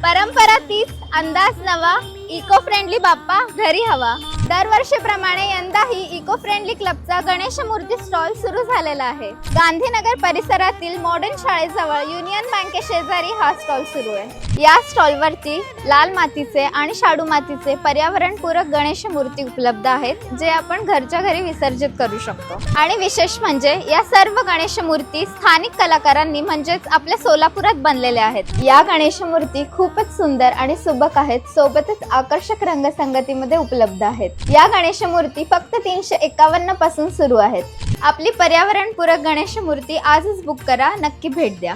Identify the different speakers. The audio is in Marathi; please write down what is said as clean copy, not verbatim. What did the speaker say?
Speaker 1: परंपरा तीच, अंदाज नवा, इको फ्रेंडली बाप्पा घरी हवा. दरवर्षीप्रमाणे यंदाही इको फ्रेंडली क्लबचा गणेश मूर्ती स्टॉल सुरू झालेला आहे. गांधीनगर परिसरातील मॉडर्न शाळेजवळ युनियन बँके शेजारी हा स्टॉल सुरू आहे. या स्टॉलवरती लाल मातीचे आणि शाडू मातीचे पर्यावरणपूरक गणेश मूर्ती उपलब्ध आहेत, जे आपण घरच्या घरी विसर्जित करू शकतो. आणि विशेष म्हणजे या सर्व गणेश मूर्ती स्थानिक कलाकारांनी म्हणजेच आपल्या सोलापुरात बनलेल्या आहेत. या गणेश मूर्ती खूपच सुंदर आणि सुबक आहेत, सोबतच आकर्षक रंगसंगतीमध्ये उपलब्ध आहेत. या गणेश मूर्ती फक्त 351 पासून सुरू आहेत. आपली पर्यावरणपूरक गणेश मूर्ती आजच बुक करा, नक्की भेट द्या.